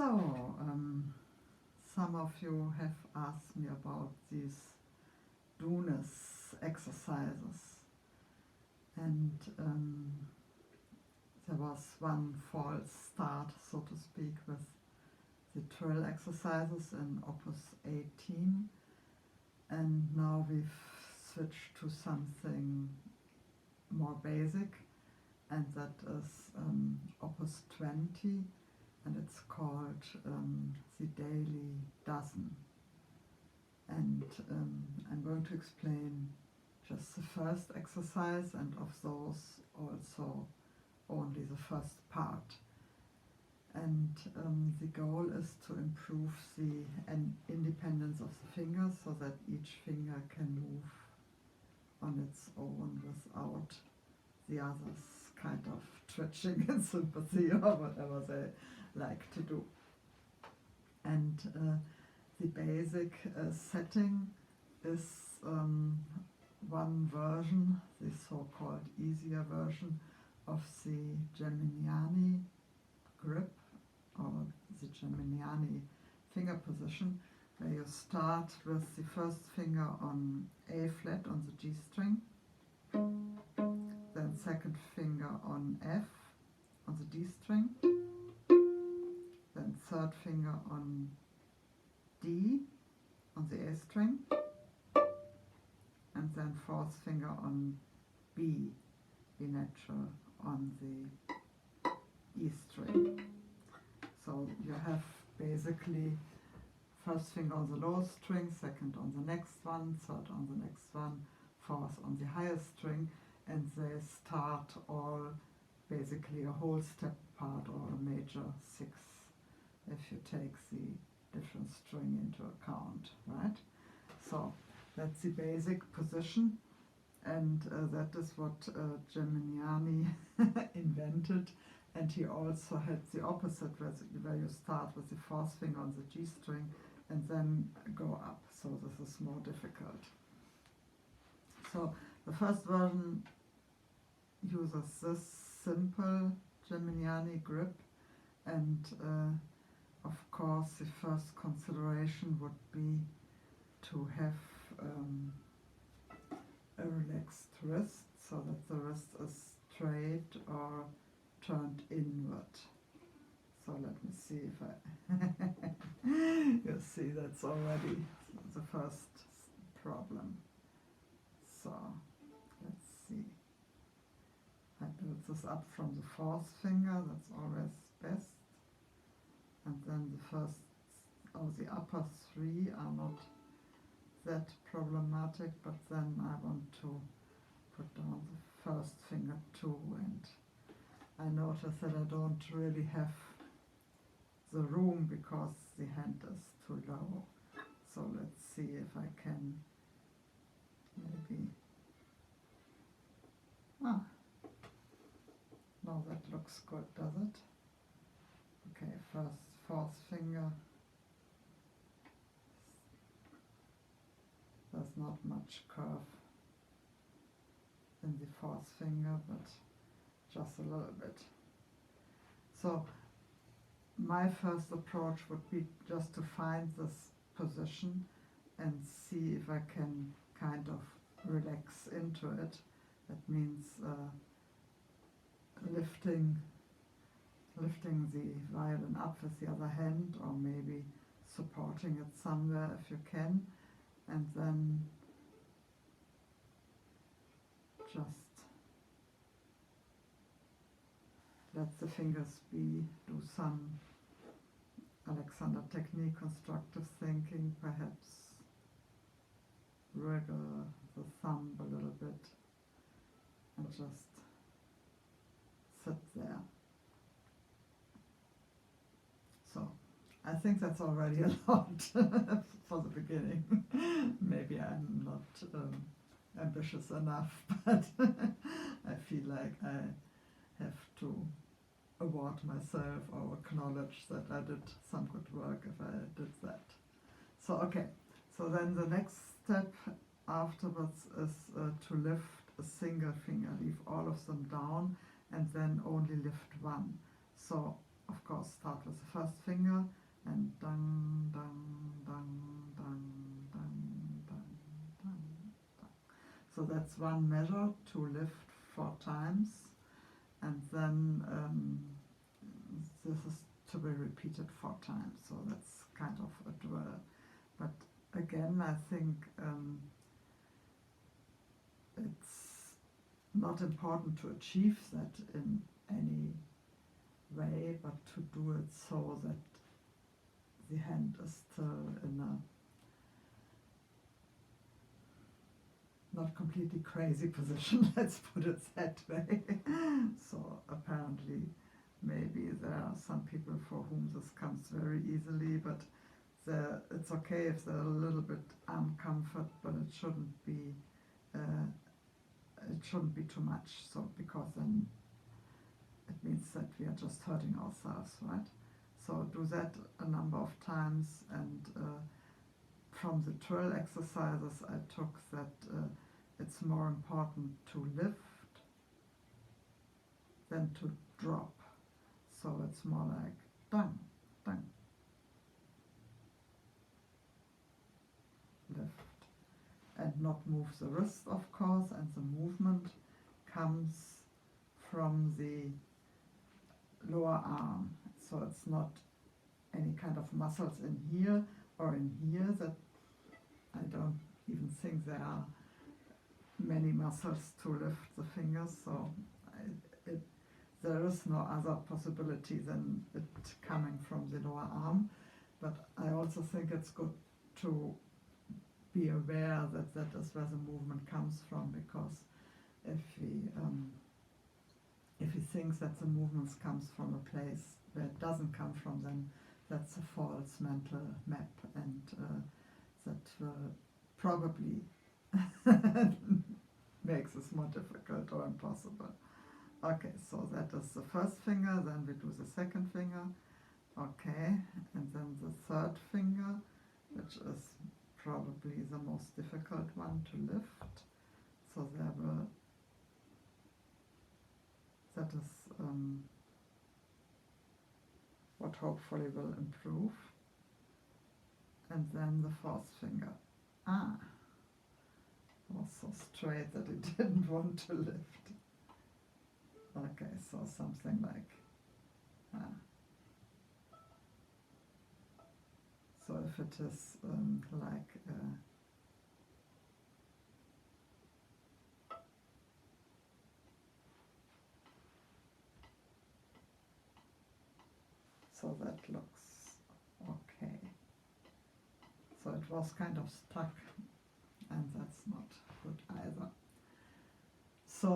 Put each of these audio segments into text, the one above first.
So, some of you have asked me about these dounis exercises, and there was one false start, so to speak, with the drill exercises in Opus 18, and now we've switched to something more basic, and that is Opus 20, and it's called the daily dozen. And I'm going to explain just the first exercise, and of those also only the first part. And the goal is to improve the independence of the fingers so that each finger can move on its own without the others kind of twitching in sympathy or whatever they like to do. And the basic setting is one version, the so-called easier version of the Geminiani Grip, or the Geminiani finger position, where you start with the first finger on A flat on the G string, then second finger on F on the D string, then third finger on D on the A string, and then fourth finger on B natural on the E string. So you have basically first finger on the lowest string, second on the next one, third on the next one, fourth on the highest string, and they start all basically a whole step apart, or a major sixth, if you take the different string into account, right? So that's the basic position, and that is what Geminiani invented. And he also had the opposite, where you start with the fourth finger on the G string and then go up. So this is more difficult. So the first version uses this simple Geminiani grip, and of course the first consideration would be to have a relaxed wrist, so that the wrist is straight or turned inward. So let me see if I you see, that's already the first problem. So let's see, I build this up from the fourth finger, that's always best, and then the first, the upper three are not that problematic, but then I want to put down the first finger too, and I notice that I don't really have the room because the hand is too low. So let's see if I can maybe, now that looks good, does it? Okay, first fourth finger, there's not much curve in the fourth finger, but just a little bit. So my first approach would be just to find this position and see if I can kind of relax into it. That means lifting the violin up with the other hand, or maybe supporting it somewhere if you can, and then just let the fingers be, do some Alexander technique, constructive thinking, perhaps wriggle the thumb a little bit and just sit there. So I think that's already a lot for the beginning. Maybe I'm not ambitious enough, but I feel like I have to award myself or acknowledge that I did some good work if I did that. So okay, so then the next step afterwards is to lift a single finger, leave all of them down and then only lift one. So of course start with the first finger and dang, dang, dang, dang, dang, dang, dang, dang. So that's one measure to lift 4 times, and then this is to be repeated 4 times, so that's kind of a drill. But again, I think it's not important to achieve that in any way, but to do it so that the hand is still in a not completely crazy position, let's put it that way. So apparently maybe there are some people for whom this comes very easily, but it's okay if they're a little bit uncomfort, but it shouldn't be too much, so because then it means that we are just hurting ourselves, right? So do that a number of times, and from the twirl exercises I took that it's more important to lift than to drop. So it's more like dang, dang, lift, and not move the wrist, of course, and the movement comes from the lower arm. So it's not any kind of muscles in here or in here, that I don't even think there are many muscles to lift the fingers, so there is no other possibility than it coming from the lower arm. But I also think it's good to be aware that that is where the movement comes from, because if he thinks that the movements comes from a place where it doesn't come from, then that's a false mental map, and that will probably makes this more difficult or impossible. Okay, so that is the first finger, then we do the second finger, okay, and then the third finger, which is probably the most difficult one to lift. So that is what hopefully will improve. And then the fourth finger. Was so straight that it didn't want to lift. Okay, so something like so if it is so that looks okay. So it was kind of stuck, and that's not good either. So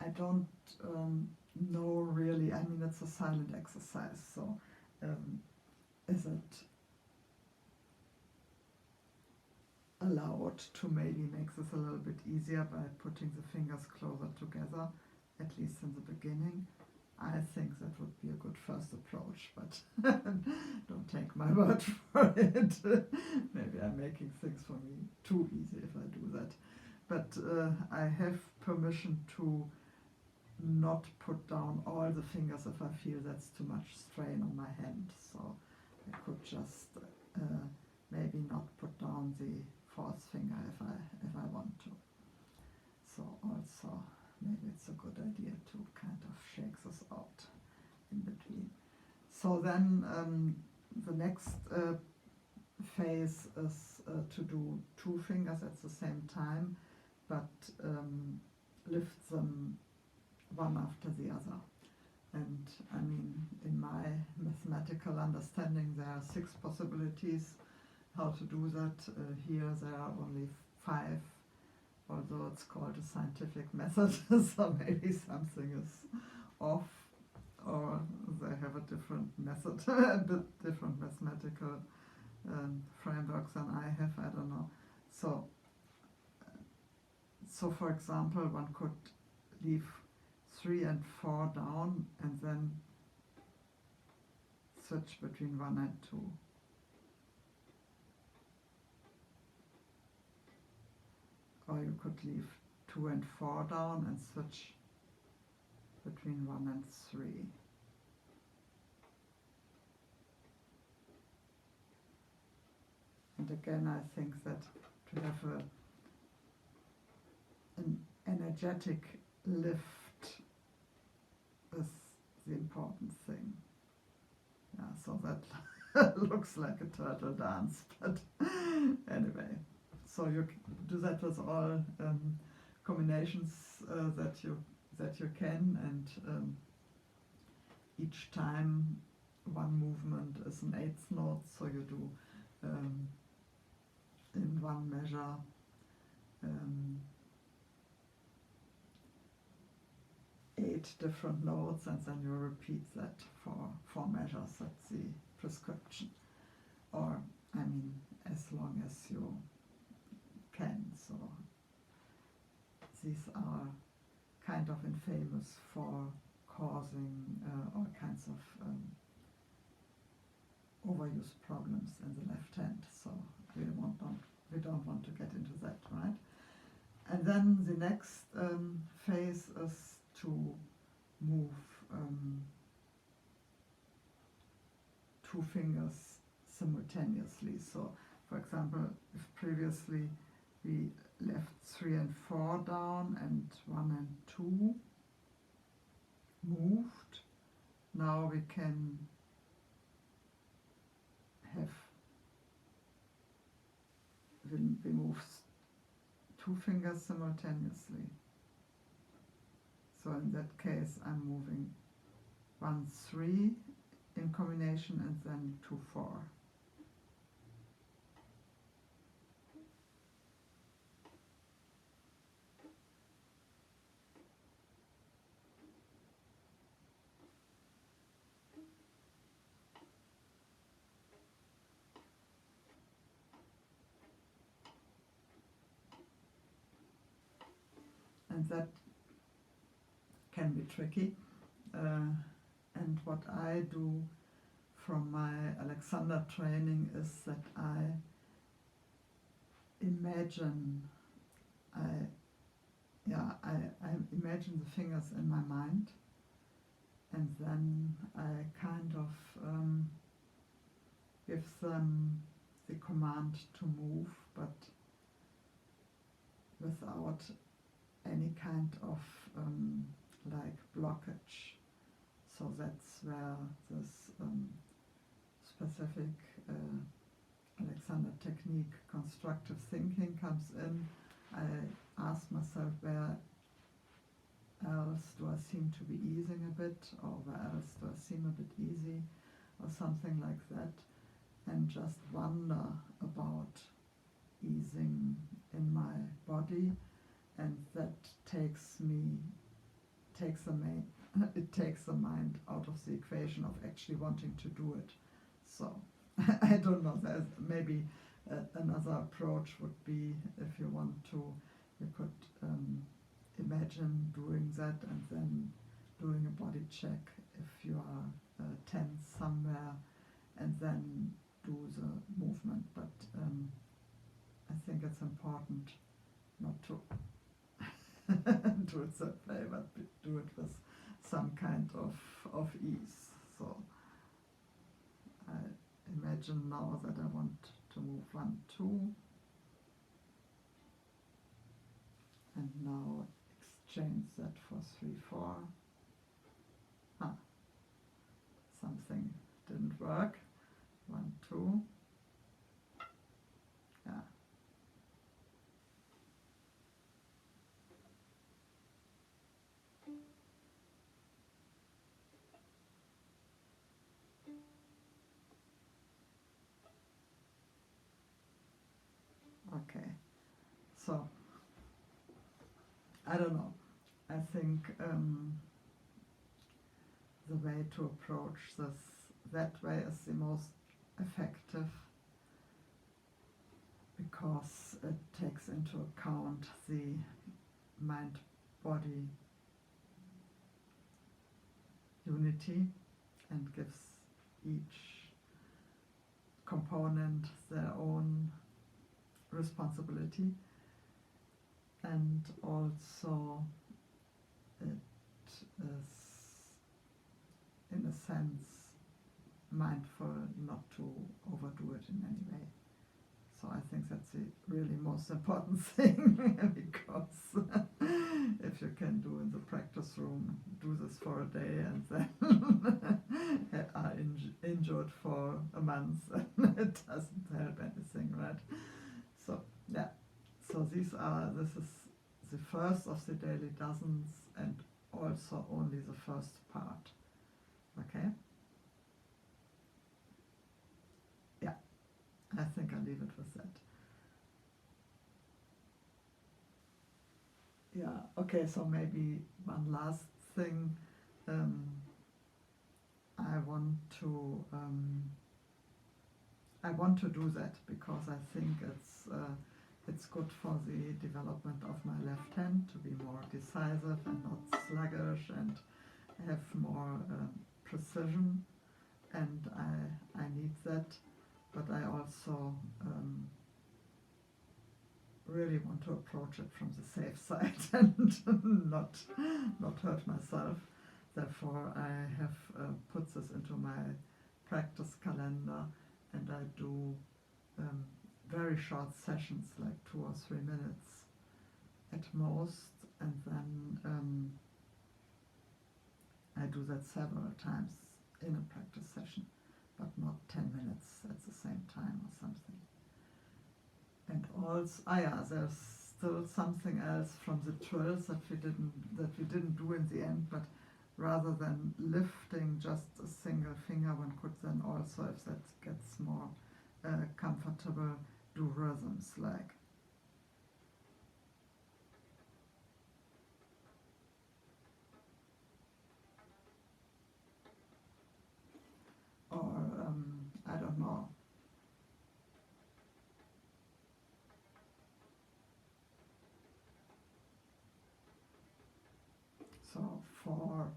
I don't know really, I mean, it's a silent exercise, so is it allowed to maybe make this a little bit easier by putting the fingers closer together, at least in the beginning? I think that would be a good first approach, but don't take my word for it. Maybe I'm making things for me too easy if I do that. But I have permission to not put down all the fingers if I feel that's too much strain on my hand. So I could just maybe not put down the fourth finger if I want to. So also maybe it's a good idea to kind of shake this out in between. So then the next phase is to do 2 fingers at the same time, but lift them one after the other. And I mean, in my mathematical understanding, there are 6 possibilities how to do that. Here there are only 5, although it's called a scientific method, so maybe something is off, or they have a different method, a bit different mathematical frameworks than I have, I don't know. So for example, one could leave 3 and 4 down and then switch between 1 and 2. Or you could leave 2 and 4 down and switch between 1 and 3. And again, I think that to have an energetic lift is the important thing. Yeah, so that looks like a turtle dance, but anyway. So you do that with all combinations that you can, and each time one movement is an eighth note, so you do in one measure 8 different notes, and then you repeat that for 4 measures. That's the prescription, or I mean as long as you can. So these are kind of infamous for causing all kinds of overuse problems in the left hand, so we don't want to get into that, right? And then the next phase is to move 2 fingers simultaneously. So, for example, if previously we left 3 and 4 down and 1 and 2 moved, now we can have, we move 2 fingers simultaneously. So in that case I'm moving 1, 3 in combination, and then 2, 4. And that can be tricky. And what I do from my Alexander training is that I imagine, I imagine the fingers in my mind, and then I kind of give them the command to move, but without any kind of like blockage. So that's where this specific Alexander technique, constructive thinking, comes in. I ask myself, where else do I seem to be easing a bit, or where else do I seem a bit easy, or something like that, and just wonder about easing in my body, and that takes the mind out of the equation of actually wanting to do it. So I don't know, there's maybe another approach would be, if you want to, you could imagine doing that and then doing a body check if you are tense somewhere, and then do the movement. But I think it's important not to do it that way, but do it with some kind of ease. So I imagine now that I want to move 1, 2, and now exchange that for 3, 4. Something didn't work. 1, 2. Yeah. Okay, so I don't know. I think the way to approach this that way is the most effective, because it takes into account the mind-body unity and gives each component their own responsibility, and also it is sense, mindful not to overdo it in any way. So I think that's the really most important thing, because if you can do in the practice room, do this for a day and then are injured for a month, and it doesn't help anything, right? So yeah, so this is the first of the daily dozens, and also only the first part. Okay? Yeah, I think I'll leave it with that. Yeah, okay, so maybe one last thing. I want to do that because I think it's good for the development of my left hand to be more decisive and not sluggish, and have more precision, and I need that, but I also really want to approach it from the safe side and not hurt myself. Therefore, I have put this into my practice calendar, and I do very short sessions, like 2 or 3 minutes at most, and then I do that several times in a practice session, but not 10 minutes at the same time or something. And also, there's still something else from the trills that we didn't do in the end, but rather than lifting just a single finger, one could then also, if that gets more comfortable, do rhythms like or I don't know. So 4,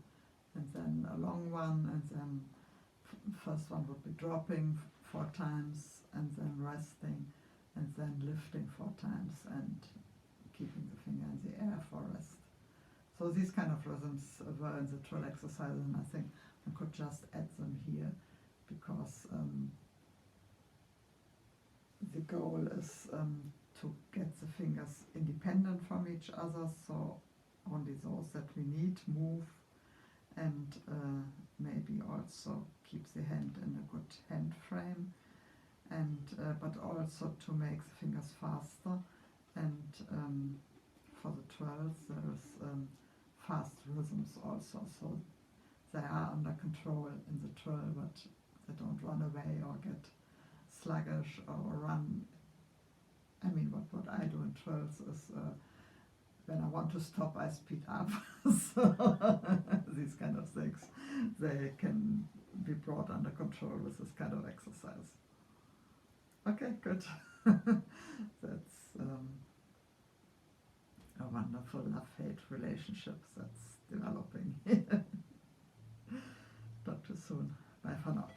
and then a long one, and then first one would be dropping 4 times, and then resting, and then lifting 4 times, and keeping the finger in the air for rest. So these kind of rhythms were in the trill exercises, and I think I could just add them here, because the goal is to get the fingers independent from each other, so only those that we need move, and maybe also keep the hand in a good hand frame, and but also to make the fingers faster. And for the twirls there is fast rhythms also, so they are under control in the twirl, but they don't run away or get sluggish or run. I mean, what I do in twirls is when I want to stop, I speed up. So these kind of things, they can be brought under control with this kind of exercise. Okay, good. That's a wonderful love-hate relationship that's developing here. Talk to you soon. Bye for now.